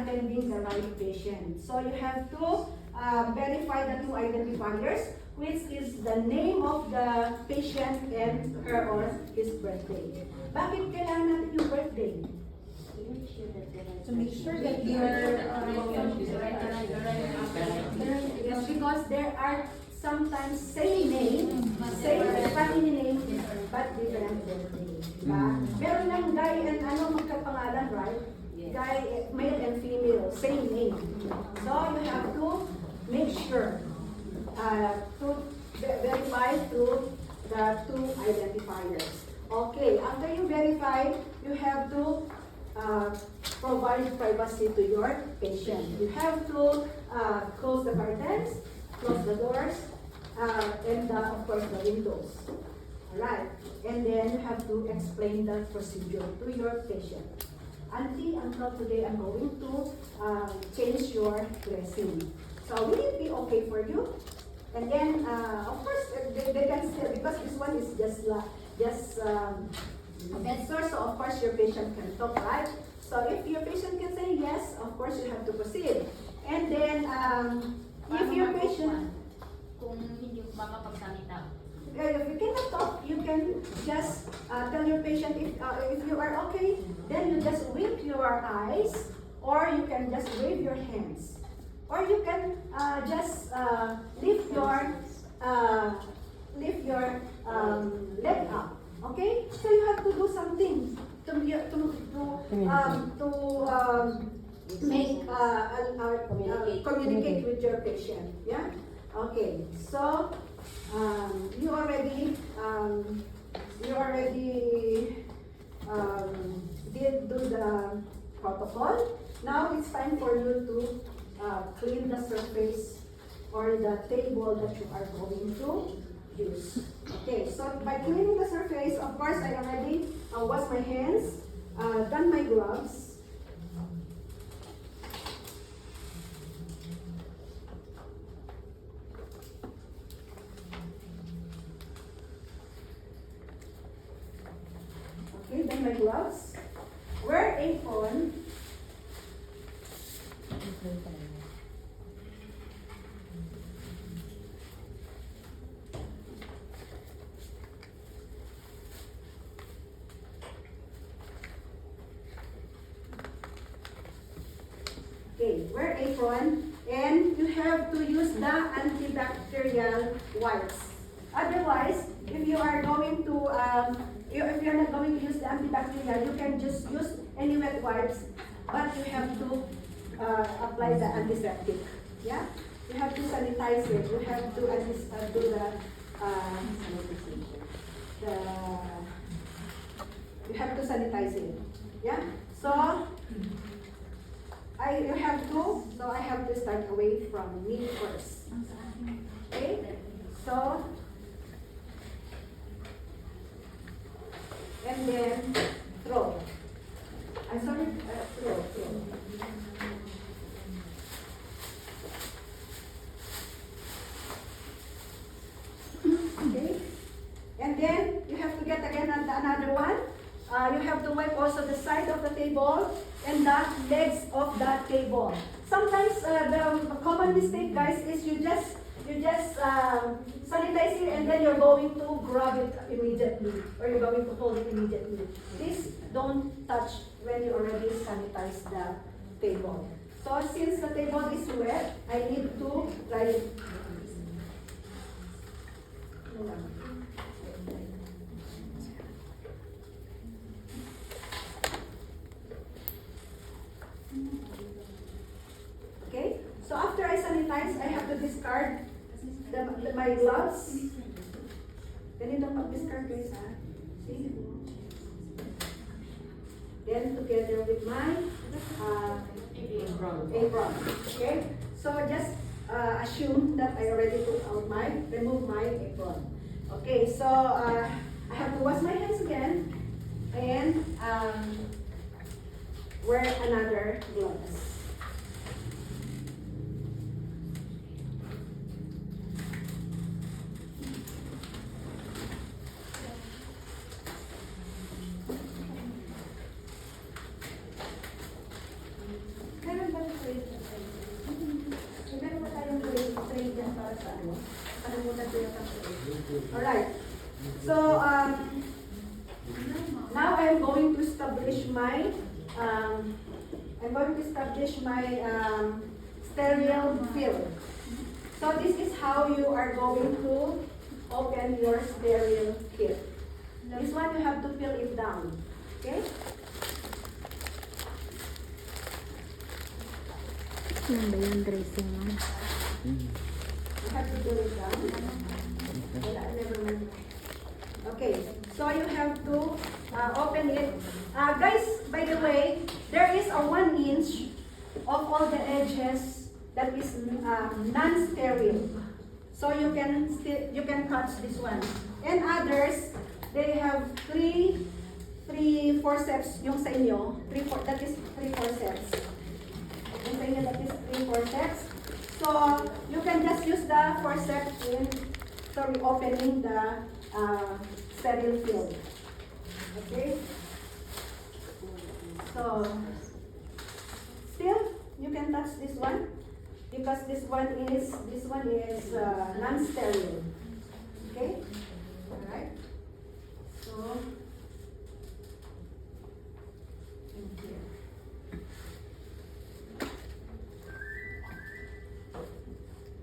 attending the right patient. So you have to verify the two identifiers, which is the name of the patient and her or his birthday. Bakit kailangan natin yung birthday? To make sure that they are Yes, because there are sometimes same name, same family name, but different birthday. Diba? Meron lang guy and magkapangalan, right? Guy, male and female, same name. So you have to make sure to verify through the two identifiers. Okay, after you verify, you have to provide privacy to your patient. You have to close the curtains, close the doors, and of course the windows. Alright, and then you have to explain the procedure to your patient. Auntie, until today I'm going to change your dressing. So will it be okay for you? And then, of course, they can still, because this one is just a bed sore, so of course your patient can talk, right? So if your patient can say yes, of course you have to proceed. And then, if your patient, kung hindi ko makapagsalita. if you cannot talk, you can just tell your patient if you are okay, then you just wink your eyes, or you can just wave your hands, or you can just lift your leg up. Okay, so you have to do something to make communicate with your patient. Yeah. Okay. So you already did do the protocol. Now it's time for you to clean the surface or the table that you are going to use. Okay, so by cleaning the surface, of course, I already washed my hands, done my gloves. Okay, done my gloves. Wear apron. Okay, wear apron, and you have to use the antibacterial wipes. Otherwise, if you are going to, if you're not going to use the antibacterial, you can just use any wet wipes, but you have to apply the antiseptic. Yeah, you have to sanitize it. You have to do you have to sanitize it. Yeah, so. I have to start away from me first. Okay? So, and then throw. I'm sorry, throw. Okay? And then you have to get again another one. You have to wipe also the side of the table and the legs of the table. Sometimes the common mistake, guys, is you just sanitize it and then you're going to grab it immediately, or you're going to hold it immediately. Please don't touch when you already sanitize the table. So since the table is wet, I need to dry it. Okay, so after I sanitize, I have to discard my gloves. Ganito pag-discard guys, ha? See? Then together with my apron. Okay, so just assume that I already remove my apron. Okay, so I have to wash my hands again and wear another gloves. Meron ba ano? Kalimutan ko yung Alright. So, now I'm going to establish my stereo field. So this is how you are going to open your stereo field. This one you have to fill it down. Okay? Ano ba yung dressing mo? You have to fill it down. Wala, never mind. Okay, so you have to open it. Guys, by the way, there is a 1 inch of all the edges that is non-stereo. So you can touch this one. And others, they have three forceps. Yung sa inyo, that is 3 forceps. Yung sa inyo, that is 3 forceps. So you can just use the forceps in opening the stereo field. Okay. So still you can touch this one because this one is non-stereo. Okay. All right. So in here.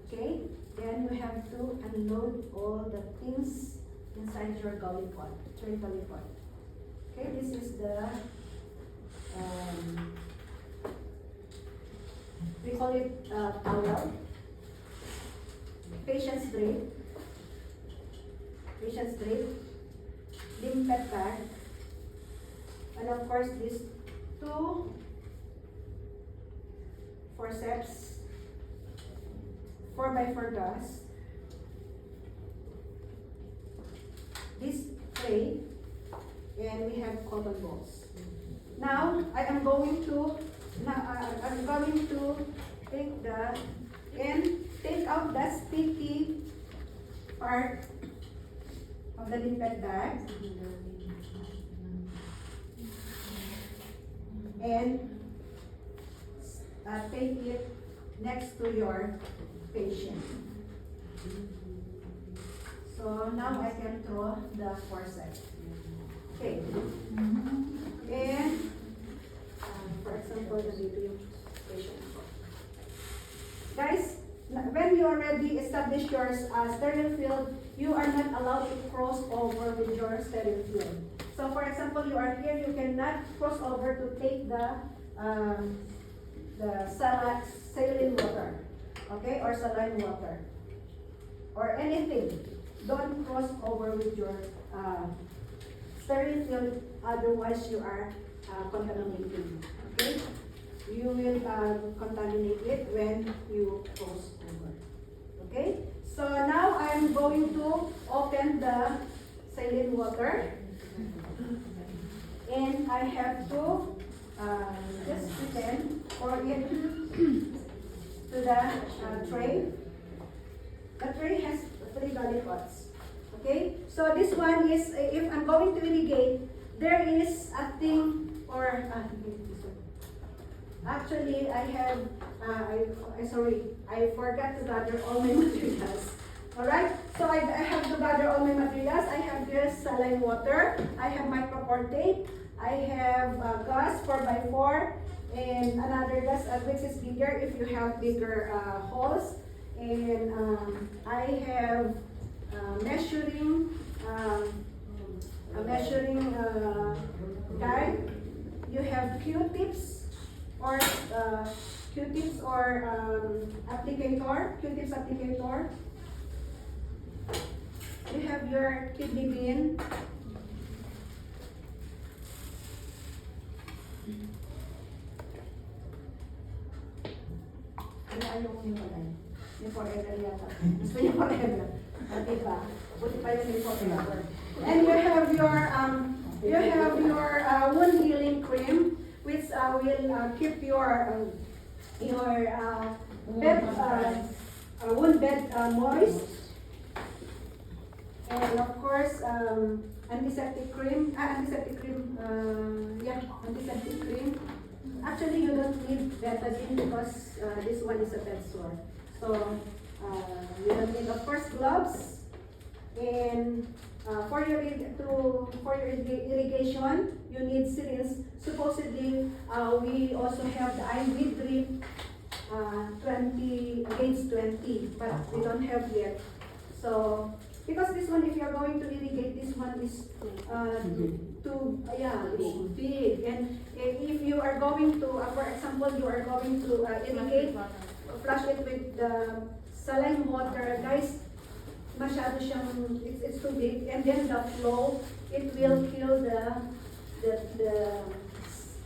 Okay. Then you have to unload all the things inside your gully pot, tray gully pot. Okay, this is the we call it towel, patient's drape, limpet bag, and of course these 2 forceps, 4x4 gas, this tray, and we have cotton balls. Now I'm going to take out the sticky part of the limpet bag and take it next to your patient. So now I can throw the forceps. Okay. And for example, the video patient. Guys, when you already establish your stereo field, you are not allowed to cross over with your stereo field. So for example, you are here, you cannot cross over to take the saline water, okay, or saline water, or anything. Don't cross over with your stereo field, otherwise you are contaminating. Okay, you will contaminate it when you cross over. Okay, so now I am going to open the saline water, and I have to just pretend pour it to the tray. The tray has 3 galley pots. Okay, so this one is, if I'm going to irrigate, there is a thing, or actually I have, I forgot to gather all my materials. Alright, so I have to gather all my materials. I have this saline water, I have micropore tape, I have gas 4x4, and another gas which is bigger if you have bigger holes, and I have measuring guide. You have Q-tips or Q-tips applicator. You have your kidney bean. Ayaw ko yung pala. Yung forever yata. Gusto niya forever. Diba? Buti pa yun yung forever. And you have your wound healing cream, which will keep your wound bed moist. And of course, antiseptic cream. Antiseptic cream. Actually, you don't need betadine because this one is a bed sore. So You will need, of course, gloves. And for your irrigation, you need syringe. Supposedly, we also have the IV drip 20 against 20, but we don't have yet. So, because this one, if you're going to irrigate, this one is it's big. And if you are going to, for example, you are going to irrigate, flush it with the saline water, guys, masyado siyang, it's too big. And then the flow, it will kill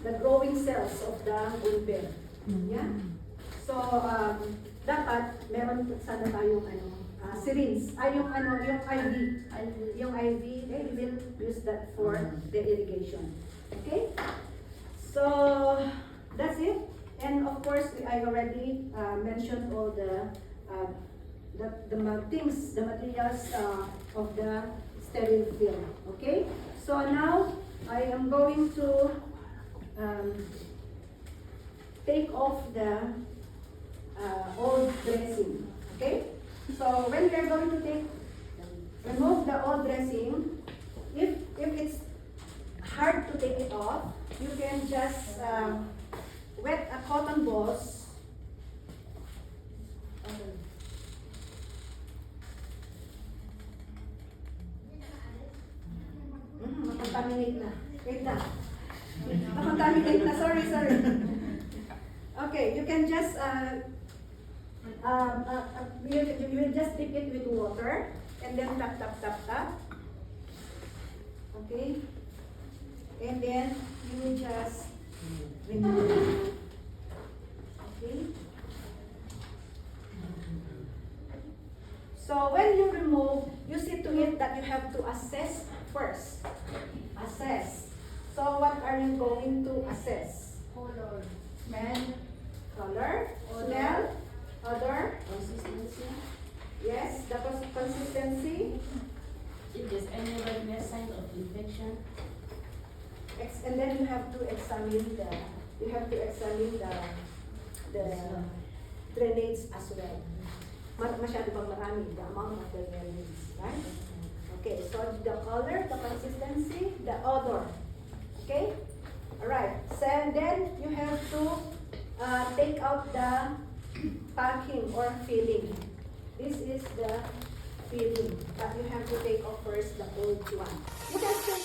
the growing cells of the bulb. Yeah? So, dapat meron sana tayong syringe, yung IV. Yung IV, we will use that for the irrigation. Okay? So, that's it. And of course, I already mentioned all the things, the materials of the sterile film. Okay? So now, I am going to take off the old dressing. Okay? So when we are going to remove the old dressing, if it's hard to take it off, you can just wet a cotton balls. Contaminate na. Wait na. Contaminate na. Sorry. Okay, you can just you will just dip it with water and then tap. Okay, and then you will just remove. Okay. So when you remove, you see to it that you have to assess first. Assess. So what are you going to assess? Color. Smell, color, smell, odor, Consistency. yes, the consistency, If there's any redness, sign of infection. and then you have to examine the drainage as well. Masyado bang marami, the amount of the drainage, right? Okay, so the color, the consistency, the odor. Okay? Alright, so and then you have to take out the packing or filling. This is the filling, but you have to take off first the old one. You can still